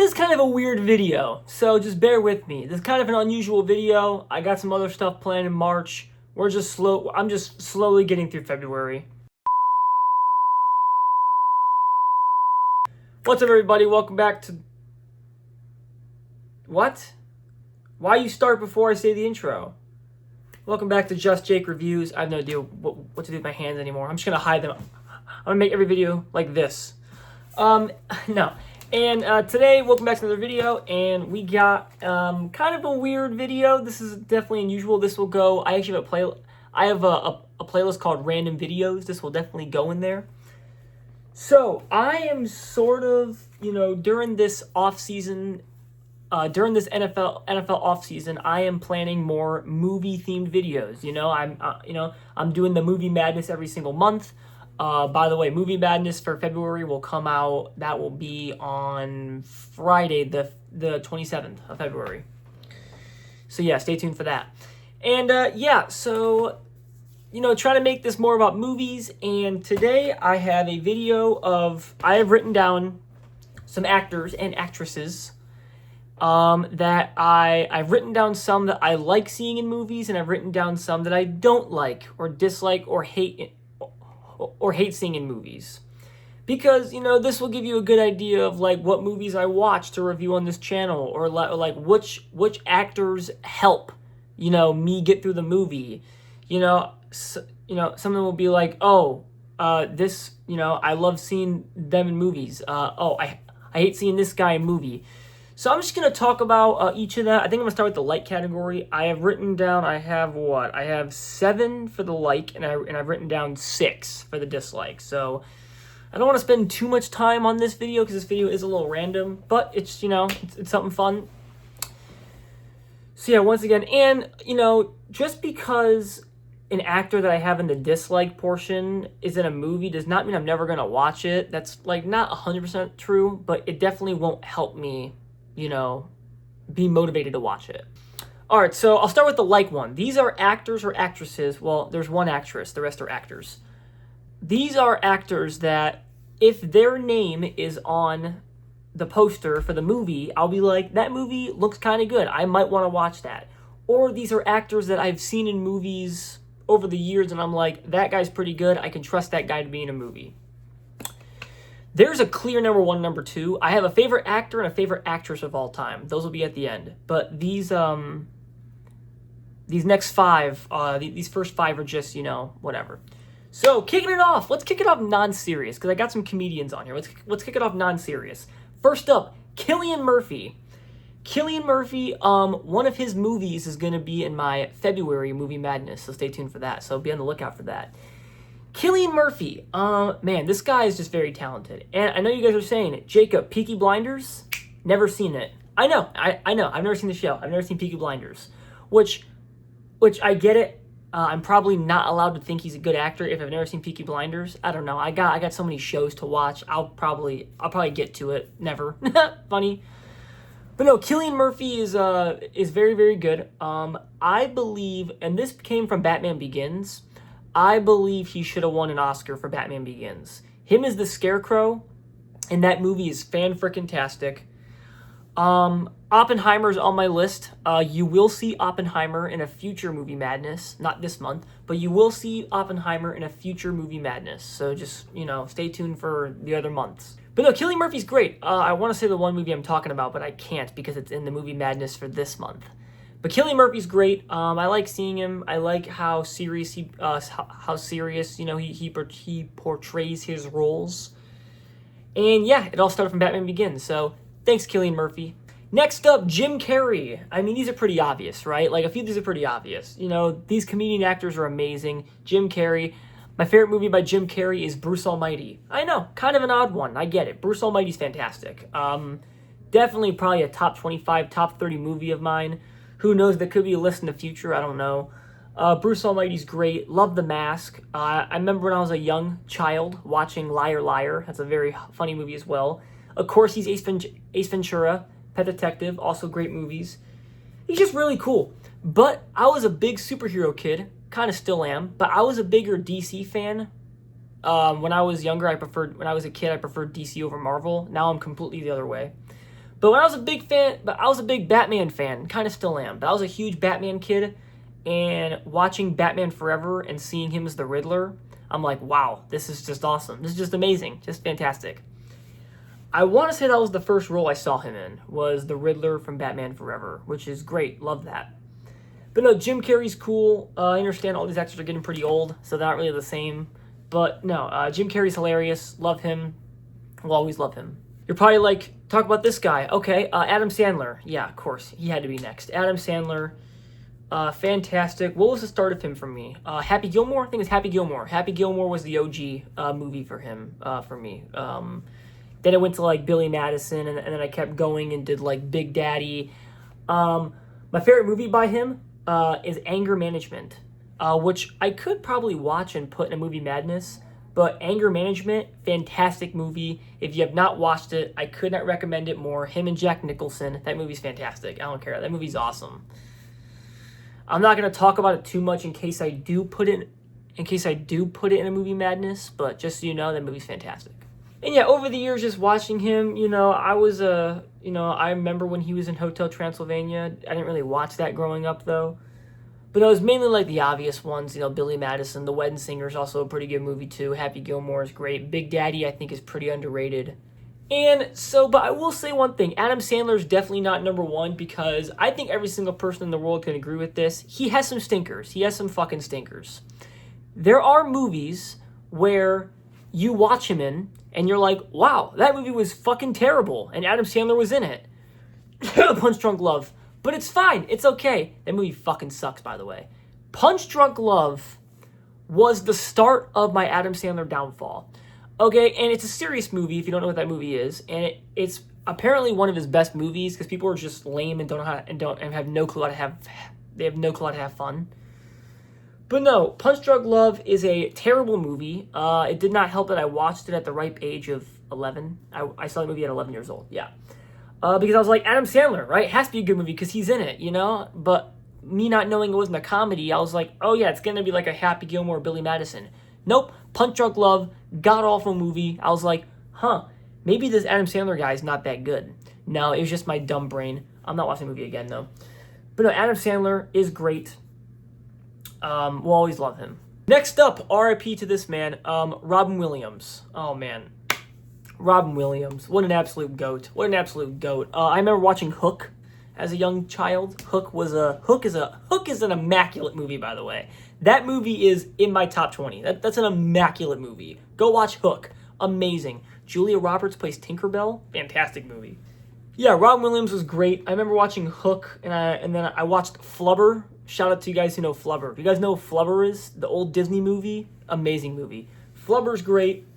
This is kind of a weird video, so just bear with me. This is kind of an unusual video. I got some other stuff planned in March. I'm just slowly getting through February. What's up, everybody? Welcome back to... What? Why you start before I say the intro? Welcome back to Just Jake Reviews. I have no idea what to do with my hands anymore. I'm just gonna hide them. I'm gonna make every video like this. No. And today, welcome back to another video, and we got kind of a weird video. This is definitely unusual. This will go. I actually have a playlist called Random Videos. This will definitely go in there. So I am sort of, during this off season, during this NFL off season, I am planning more movie themed videos. I'm doing the Movie Madness every single month. By the way, Movie Madness for February will come out. That will be on Friday, the 27th of February. So yeah, stay tuned for that. And trying to make this more about movies. And today I have a video I have written down some actors and actresses that I've written down some that I like seeing in movies, and I've written down some that I don't like or dislike or hate seeing in movies, because this will give you a good idea of like what movies I watch to review on this channel, or like which actors help me get through the movie. Something will be like, this I love seeing them in movies. I hate seeing this guy in movie. So I'm just going to talk about each of that. I think I'm going to start with the like category. I have written down, I have 7 for the like, and I've written down 6 for the dislike. So I don't want to spend too much time on this video because this video is a little random, but it's, it's something fun. So yeah, once again, and, just because an actor that I have in the dislike portion is in a movie does not mean I'm never going to watch it. That's like not 100% true, but it definitely won't help me be motivated to watch it. All right, so I'll start with the like one. These are actors or actresses. Well, there's one actress. The rest are actors. These are actors that if their name is on the poster for the movie, I'll be like, that movie looks kind of good. I might want to watch that. Or these are actors that I've seen in movies over the years, and I'm like, that guy's pretty good. I can trust that guy to be in a movie. There's a clear number 1, number 2. I have a favorite actor and a favorite actress of all time. Those will be at the end. But these next 5, these first 5 are just, whatever. So, kicking it off. Let's kick it off non-serious, because I got some comedians on here. Let's kick it off non-serious. First up, Cillian Murphy. Cillian Murphy, one of his movies is going to be in my February Movie Madness, so stay tuned for that. So be on the lookout for that. Cillian Murphy, man, this guy is just very talented. And I know you guys are saying, Jacob, Peaky Blinders? Never seen it. I know. I've never seen the show. I've never seen Peaky Blinders. Which I get it. I'm probably not allowed to think he's a good actor if I've never seen Peaky Blinders. I don't know. I got so many shows to watch. I'll probably get to it. Never. Funny. But no, Cillian Murphy is very, very good. I believe, and this came from Batman Begins, I believe he should have won an Oscar for Batman Begins. Him as the Scarecrow in that movie is fan-frickin-tastic. Oppenheimer's on my list. You will see Oppenheimer in a future Movie Madness. Not this month, but you will see Oppenheimer in a future Movie Madness. So just, stay tuned for the other months. But no, Cillian Murphy's great. I want to say the one movie I'm talking about, but I can't because it's in the Movie Madness for this month. But Cillian Murphy's great. I like seeing him. I like how serious he portrays his roles. And yeah, it all started from Batman Begins. So thanks, Cillian Murphy. Next up, Jim Carrey. I mean, these are pretty obvious, right? Like, a few of these are pretty obvious. These comedian actors are amazing. Jim Carrey. My favorite movie by Jim Carrey is Bruce Almighty. I know, kind of an odd one. I get it. Bruce Almighty's fantastic. Definitely probably a top 25, top 30 movie of mine. Who knows? There could be a list in the future. I don't know. Bruce Almighty's great. Love The Mask. I remember when I was a young child watching Liar Liar. That's a very funny movie as well. Of course, he's Ace Ventura, Pet Detective. Also great movies. He's just really cool. But I was a big superhero kid. Kind of still am. But I was a bigger DC fan. When I was younger, when I was a kid, I preferred DC over Marvel. Now I'm completely the other way. But when I was a big fan, but I was a big Batman fan, kind of still am. But I was a huge Batman kid, and watching Batman Forever and seeing him as the Riddler, I'm like, wow, this is just awesome. This is just amazing, just fantastic. I want to say that was the first role I saw him in, was the Riddler from Batman Forever, which is great. Love that. But no, Jim Carrey's cool. I understand all these actors are getting pretty old, so they're not really the same. But no, Jim Carrey's hilarious. Love him. Will always love him. You're probably like, talk about this guy. Okay, Adam Sandler. Yeah, of course. He had to be next. Adam Sandler. Fantastic. What was the start of him for me? Happy Gilmore? I think it was Happy Gilmore. Happy Gilmore was the OG movie for him, for me. Then it went to like Billy Madison, and then I kept going and did like Big Daddy. My favorite movie by him is Anger Management, which I could probably watch and put in a movie madness. But Anger Management, fantastic movie. If you have not watched it, I could not recommend it more. Him and Jack Nicholson, that movie's fantastic. I don't care. That movie's awesome. I'm not going to talk about it too much in case I do put it in a movie madness, but just so you know, that movie's fantastic. And yeah, over the years, just watching him, I remember when he was in Hotel Transylvania. I didn't really watch that growing up, though. But it was mainly like the obvious ones, Billy Madison. The Wedding Singer is also a pretty good movie, too. Happy Gilmore is great. Big Daddy, I think, is pretty underrated. And so, but I will say one thing. Adam Sandler is definitely not number one because I think every single person in the world can agree with this. He has some stinkers. He has some fucking stinkers. There are movies where you watch him in and you're like, wow, that movie was fucking terrible. And Adam Sandler was in it. Punch Drunk Love. But it's fine. It's okay. That movie fucking sucks, by the way. Punch Drunk Love was the start of my Adam Sandler downfall. Okay, and it's a serious movie if you don't know what that movie is, and it's apparently one of his best movies because people are just lame and have no clue how to have fun. But no, Punch Drunk Love is a terrible movie. It did not help that I watched it at the ripe age of 11. I saw the movie at 11 years old. Yeah. Because I was like, Adam Sandler, right? It has to be a good movie because he's in it, But me not knowing it wasn't a comedy, I was like, oh yeah, it's going to be like a Happy Gilmore, Billy Madison. Nope. Punch Drunk Love, god-awful movie. I was like, maybe this Adam Sandler guy is not that good. No, it was just my dumb brain. I'm not watching the movie again, though. But no, Adam Sandler is great. We'll always love him. Next up, RIP to this man, Robin Williams. Oh, man. Robin Williams. What an absolute goat. What an absolute goat. I remember watching Hook as a young child. Hook is an immaculate movie, by the way. That movie is in my top 20. That's an immaculate movie. Go watch Hook. Amazing. Julia Roberts plays Tinkerbell. Fantastic movie. Yeah, Robin Williams was great. I remember watching Hook, and then I watched Flubber. Shout out to you guys who know Flubber. If you guys know what Flubber is, the old Disney movie, amazing movie. Flubber's great.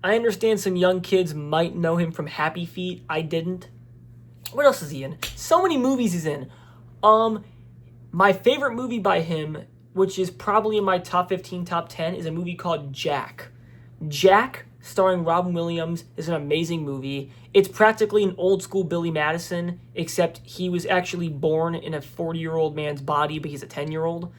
I understand some young kids might know him from Happy Feet. I didn't. What else is he in? So many movies he's in. My favorite movie by him, which is probably in my top 15, top 10, is a movie called Jack. Jack, starring Robin Williams, is an amazing movie. It's practically an old school Billy Madison, except he was actually born in a 40-year-old man's body, but he's a 10-year-old.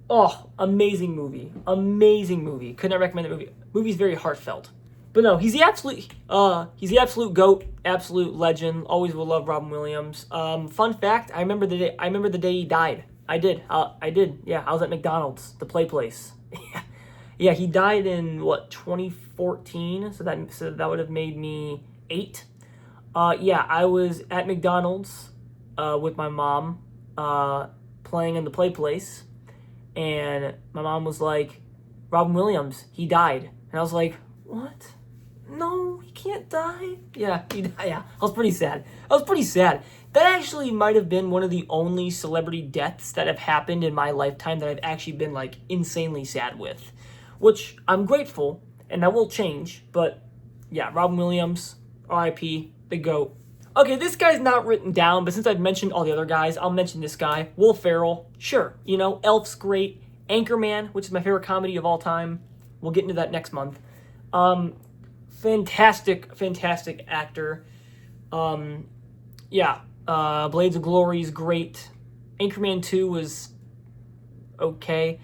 Oh, amazing movie. Amazing movie. Could not recommend the movie. Movie's very heartfelt. But no, he's the absolute GOAT, absolute legend. Always will love Robin Williams. Fun fact, I remember the day he died. I did. Yeah, I was at McDonald's, the play place. Yeah, he died in 2014. So that would have made me 8. Yeah, I was at McDonald's with my mom playing in the play place. And my mom was like, Robin Williams, he died. And I was like, what? No, he can't die. Yeah, he died. Yeah, I was pretty sad. That actually might have been one of the only celebrity deaths that have happened in my lifetime that I've actually been, insanely sad with. Which, I'm grateful, and that will change. But, yeah, Robin Williams, RIP, the GOAT. Okay, this guy's not written down, but since I've mentioned all the other guys, I'll mention this guy. Will Ferrell, sure. Elf's great. Anchorman, which is my favorite comedy of all time. We'll get into that next month. Fantastic actor. Blades of Glory is great. Anchorman 2 was okay.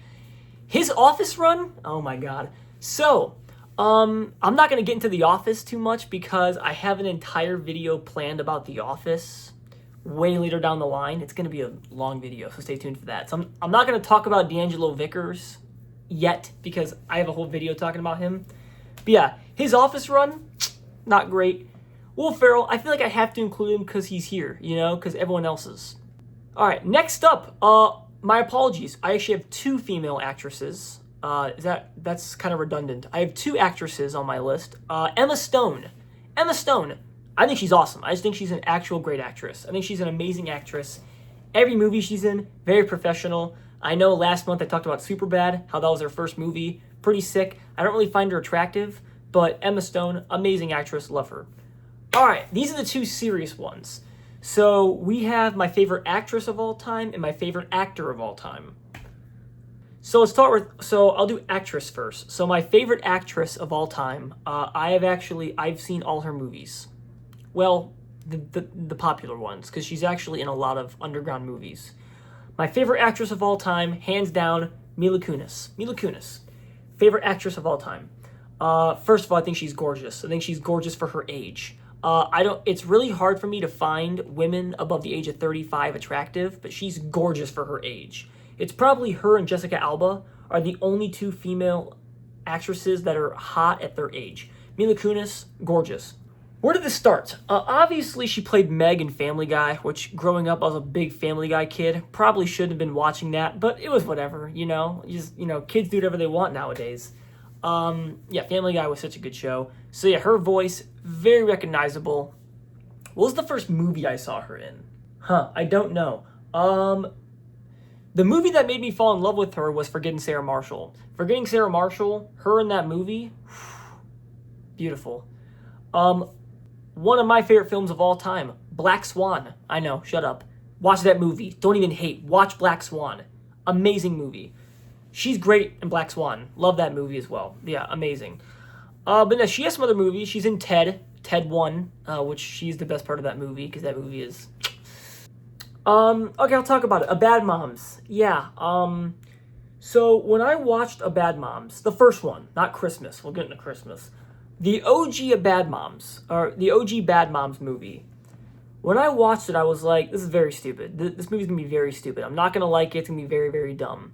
His Office run, oh my god. So, I'm not going to get into The Office too much because I have an entire video planned about The Office way later down the line. It's going to be a long video, so stay tuned for that. So I'm not going to talk about D'Angelo Vickers yet because I have a whole video talking about him. But yeah, his Office run, not great. Will Ferrell, I feel like I have to include him because he's here, you know, because everyone else is. All right, next up, my apologies. I actually have 2 female actresses. That's kind of redundant. I have 2 actresses on my list. Emma Stone. Emma Stone. I think she's awesome. I just think she's an actual great actress. I think she's an amazing actress. Every movie she's in, very professional. I know last month I talked about Superbad, how that was her first movie. Pretty sick. I don't really find her attractive, but Emma Stone, amazing actress, love her. All right, these are the 2 serious ones. So we have my favorite actress of all time and my favorite actor of all time. So let's start with, so I'll do actress first. So my favorite actress of all time, I've seen all her movies. Well, the popular ones, because she's actually in a lot of underground movies. My favorite actress of all time, hands down, Mila Kunis. Mila Kunis. Favorite actress of all time. First of all, I think she's gorgeous. I think she's gorgeous for her age. It's really hard for me to find women above the age of 35 attractive, but she's gorgeous for her age. It's probably her and Jessica Alba are the only 2 female actresses that are hot at their age. Mila Kunis, gorgeous. Where did this start? Obviously, she played Meg in Family Guy, which growing up, I was a big Family Guy kid. Probably shouldn't have been watching that, but it was whatever, you know? Kids do whatever they want nowadays. Yeah, Family Guy was such a good show. So yeah, her voice, very recognizable. What was the first movie I saw her in? I don't know. The movie that made me fall in love with her was Forgetting Sarah Marshall. Forgetting Sarah Marshall, her in that movie, beautiful. One of my favorite films of all time, Black Swan. I know, shut up. Watch that movie. Don't even hate. Watch Black Swan. Amazing movie. She's great in Black Swan. Love that movie as well. Yeah, amazing. But no, she has some other movies. She's in Ted 1, which she's the best part of that movie because that movie is... Okay, I'll talk about it. A Bad Moms. Yeah, so when I watched A Bad Moms, the first one, not Christmas, we'll get into Christmas, the OG of Bad Moms, or the OG Bad Moms movie, when I watched it, I was like, this is very stupid. This movie's gonna be very stupid. I'm not gonna like it. It's gonna be very, very dumb.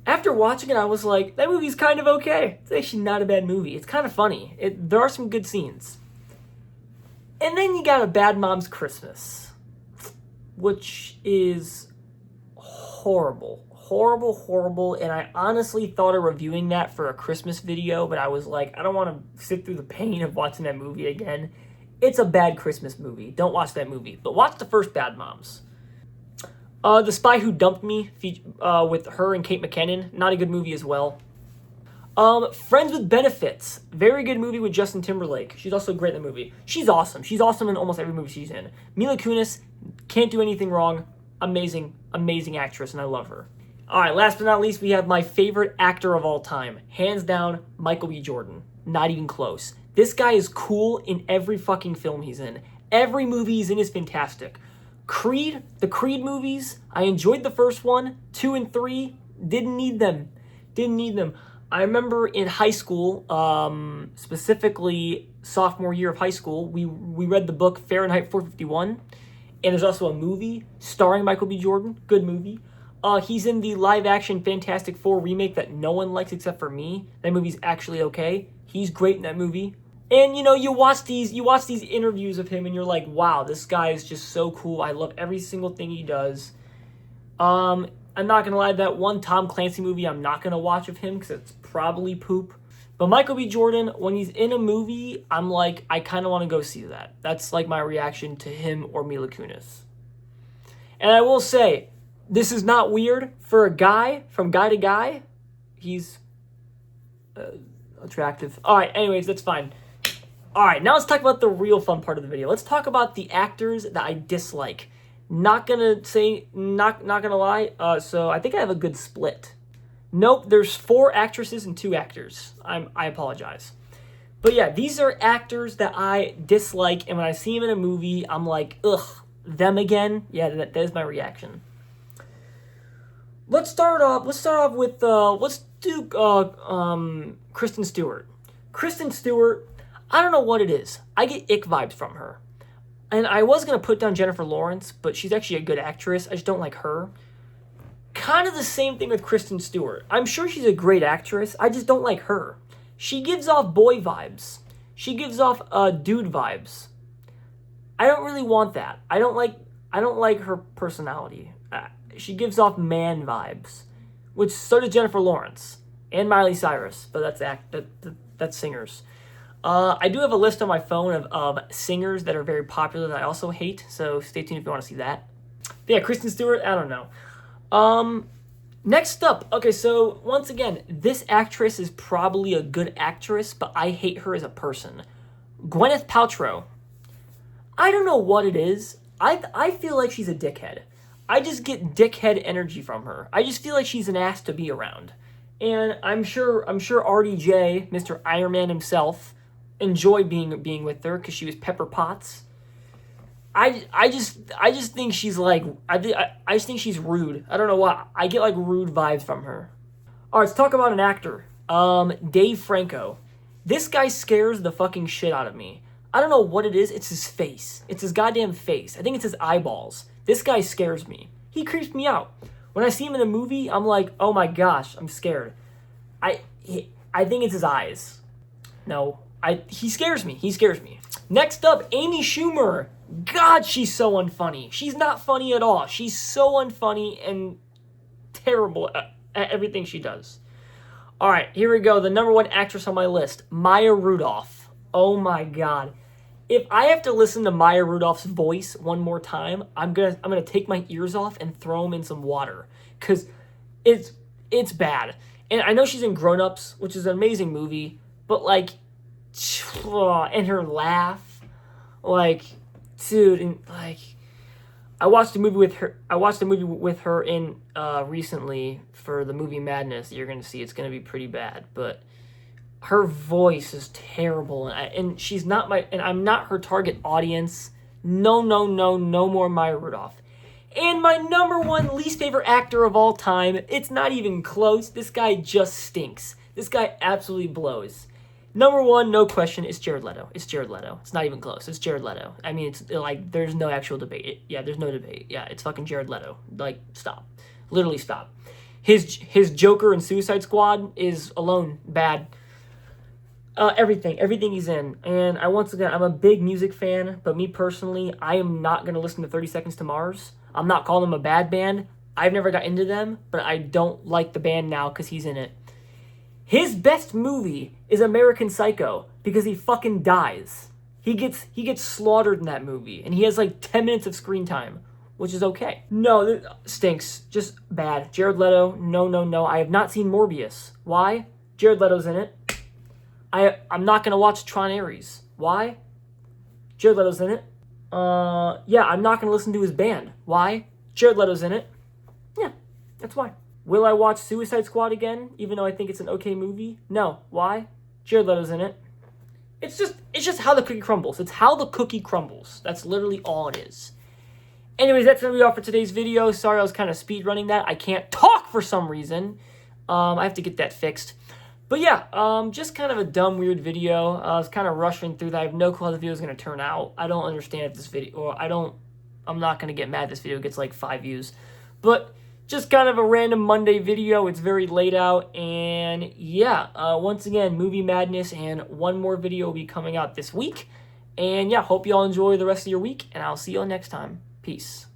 After watching it, I was like, that movie's kind of okay. It's actually not a bad movie. It's kind of funny. There are some good scenes. And then you got A Bad Moms Christmas, which is horrible. Horrible. And I honestly thought of reviewing that for a Christmas video, but I was like, I don't want to sit through the pain of watching that movie again. It's a bad Christmas movie. Don't watch that movie. But watch the first Bad Moms. The Spy Who Dumped Me, with her and Kate McKinnon. Not a good movie as well. Friends with Benefits. Very good movie with Justin Timberlake. She's also great in the movie. She's awesome. She's awesome in almost every movie she's in. Mila Kunis, can't do anything wrong. Amazing actress, and I love her. All right, last but not least, we have my favorite actor of all time. Hands down, Michael B. Jordan. Not even close. This guy is cool in every fucking film he's in. Every movie he's in is fantastic. Creed, the Creed movies, I enjoyed the first one. 2 and 3, didn't need them. I remember in high school, specifically sophomore year of high school, we read the book Fahrenheit 451, and there's also a movie starring Michael B. Jordan. Good movie. He's in the live-action Fantastic Four remake that no one likes except for me. That movie's actually okay. He's great in that movie. And, you watch these interviews of him, and you're like, wow, this guy is just so cool. I love every single thing he does. I'm not going to lie, that one Tom Clancy movie I'm not going to watch of him because it's probably poop. But Michael B. Jordan, when he's in a movie, I'm like, I kind of want to go see that. That's like my reaction to him or Mila Kunis. And I will say, this is not weird for a guy, from guy to guy. He's attractive. All right, anyways, that's fine. All right, now let's talk about the real fun part of the video. Let's talk about the actors that I dislike. Not gonna lie. So I think I have a good split. Nope, there's 4 actresses and 2 actors. I apologize. But yeah, these are actors that I dislike, and when I see them in a movie, I'm like, ugh, them again? Yeah, that is my reaction. Let's start off with, let's do Kristen Stewart. Kristen Stewart, I don't know what it is. I get ick vibes from her. And I was going to put down Jennifer Lawrence, but she's actually a good actress. I just don't like her. Kind of the same thing with Kristen Stewart. I'm sure she's a great actress. I just don't like her. She gives off boy vibes. She gives off dude vibes. I don't really want that. I don't like her personality. She gives off man vibes, which so does Jennifer Lawrence and Miley Cyrus, but that's singers. I do have a list on my phone of singers that are very popular that I also hate, so stay tuned if you want to see that. But yeah, Kristen Stewart, I don't know. Next up, okay, so once again, this actress is probably a good actress, but I hate her as a person. Gwyneth Paltrow. I don't know what it is. I feel like she's a dickhead. I just get dickhead energy from her. I just feel like she's an ass to be around. And I'm sure RDJ, Mr. Iron Man himself, enjoyed being with her because she was Pepper Potts. I just think she's like I just think she's rude. I don't know why. I get like rude vibes from her. All right, let's talk about an actor. Dave Franco. This guy scares the fucking shit out of me. I don't know what it is. It's his face. It's his goddamn face. I think it's his eyeballs. This guy scares me. He creeps me out. When I see him in a movie, I'm like, oh my gosh, I'm scared. I think it's his eyes. No, he scares me. He scares me. Next up, Amy Schumer. God, she's so unfunny. She's not funny at all. She's so unfunny and terrible at everything she does. All right, here we go. The number one actress on my list, Maya Rudolph. Oh my God. If I have to listen to Maya Rudolph's voice one more time, I'm gonna take my ears off and throw them in some water because it's bad. And I know she's in Grown Ups, which is an amazing movie, but like, and her laugh, like, dude, and like, I watched a movie with her in recently for the movie Madness. You're gonna see it's gonna be pretty bad, but her voice is terrible, and she's not and I'm not her target audience. No more Maya Rudolph. And my number one least favorite actor of all time, it's not even close. This guy just stinks. This guy absolutely blows. Number one, no question, it's Jared Leto. It's Jared Leto. It's not even close. It's Jared Leto. I mean, it's like, there's no actual debate. There's no debate. Yeah, it's fucking Jared Leto. Like, stop. Literally stop. His Joker in Suicide Squad is alone bad. Everything he's in. And once again, I'm a big music fan, but me personally, I am not going to listen to 30 Seconds to Mars. I'm not calling them a bad band. I've never got into them, but I don't like the band now because he's in it. His best movie is American Psycho because he fucking dies. He gets slaughtered in that movie, and he has like 10 minutes of screen time, which is okay. No, stinks. Just bad. Jared Leto, no. I have not seen Morbius. Why? Jared Leto's in it. I'm not going to watch Tron Ares. Why? Jared Leto's in it. I'm not going to listen to his band. Why? Jared Leto's in it. Yeah, that's why. Will I watch Suicide Squad again, even though I think it's an okay movie? No. Why? Jared Leto's in it. It's just how the cookie crumbles. It's how the cookie crumbles. That's literally all it is. Anyways, that's going to be all for today's video. Sorry I was kind of speed running that. I can't talk for some reason. I have to get that fixed. But yeah, just kind of a dumb, weird video. I was kind of rushing through that. I have no clue how the video is going to turn out. I don't understand if this video, I'm not going to get mad if this video gets like 5 views. But just kind of a random Monday video. It's very late out. And yeah, once again, Movie Madness, and one more video will be coming out this week. And yeah, hope you all enjoy the rest of your week, and I'll see you all next time. Peace.